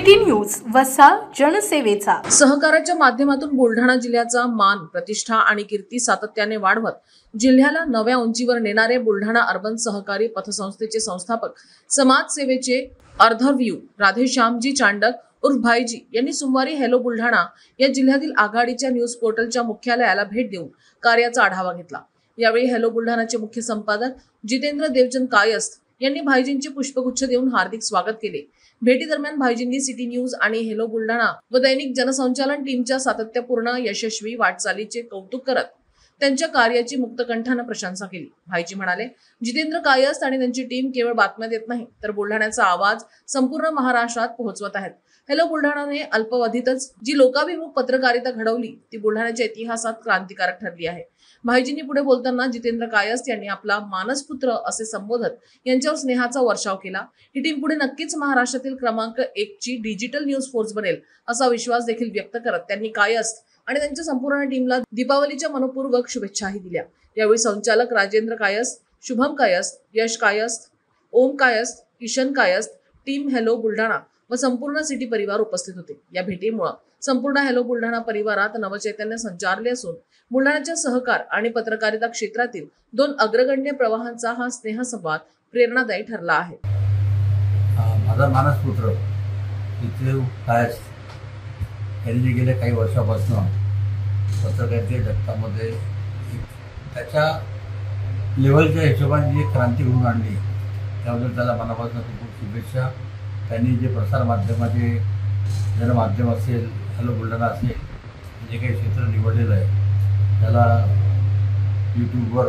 City news वसा जनसेवेचा सहकाराच्या माध्यमातून बुलढाणा जिल्ह्याचा मान, प्रतिष्ठा आणि कीर्ती सातत्याने वाढवत जिल्ह्याला नव्या उंचीवर नेणारे बुलढाणा अर्बन सहकारी पतसंस्थेचे संस्थापक, समाजसेवेचे अर्धव्यू राधेश्यामजी चांडक उर्फ भाईजी यांनी सोमवारी हॅलो बुलढाणा या जिल्ह्यातील आघाडीच्या न्यूज पोर्टलच्या मुख्यालयाला भेट देऊन कार्याचा आढावा घेतला। यावेळी हॅलो बुलढाणाचे मुख्य संपादक जितेंद्र देवचंद कायस्थ यांनी भाईजींचे पुष्पगुच्छ देऊन हार्दिक स्वागत केले। भेटी दरम्यान भाईजींनी सिटी न्यूज आणि हेलो बुलढाणा व दैनिक जनसंचालन टीमच्या सातत्यपूर्ण यशस्वी वाटचालीचे कौतुक करत त्यांच्या कार्याची मुक्तकंठाने प्रशंसा केली। भाईजी म्हणाले, जितेंद्र कायस्थ आणि त्यांची टीम केवळ बातम्या देत नाही तर बुलढाण्याचा आवाज संपूर्ण महाराष्ट्रात पोहोचवत आहेत। हेलो बुलढाणाने अल्पावधीतच जी लोकाभिमुख पत्रकारिता घडवली ती बुलढाण्याच्या इतिहासात क्रांतिकारक ठरली आहे। भाईजींनी पुढे बोलताना जितेंद्र कायस्थ यांनी आपला मानसपुत्र असे संबोधत यांच्यावर स्नेहाचा वर्षाव केला। ही टीम पुढे नक्कीच महाराष्ट्रातील क्रमांक 1 ची डिजिटल न्यूज फोर्स बनेल असा विश्वास देखील व्यक्त करत त्यांनी कायस्थ आणि त्यांच्या संपूर्ण टीमला दीपावलीच्या मनपूर्वक शुभेच्छाही दिल्या। यावेळी संचालक राजेंद्र कायस्थ, शुभम कायस्थ, यश कायस्थ, ओम कायस्थ, किशन कायस्थ, टीम हेलो बुलढाणा व संपूर्ण सिटी परिवार उपस्थित होते। या भेटीमुळे संपूर्ण हेलो बुलढाणा परिवारात नवचैतन्य संचारले असून बुलढाण्याच्या सहकार आणि पत्रकारिता क्षेत्रातील दोन अग्रगण्य प्रवाहांचा हा स्नेहसंवाद प्रेरणादायी ठरला आहे। माझा मानसपुत्र जितेंद्र कायस्थ यांनी गेल्या काही वर्षापासून पत्रकारिते जगतामध्ये त्याच्या लेवलच्या हिशोबाने जी क्रांती घडवून आणली त्याबद्दल त्याला मनापासून खूप शुभेच्छा। त्यांनी जे प्रसार माध्यमाचे जनमाध्यम असेल, हॅलो बुलढाणा असेल, जे काही क्षेत्र निवडलेलं आहे त्याला यूट्यूबवर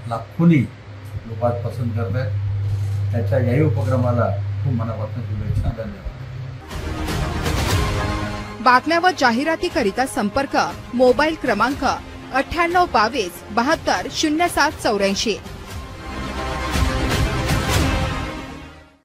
लाखोनी लोक आज पसंत करत आहेत। त्याच्या याही उपक्रमाला खूप मनापासून शुभेच्छा। धन्यवाद। बातम्या व जाहिरातीकरिता संपर्क मोबाईल क्रमांक 9822 72 0784।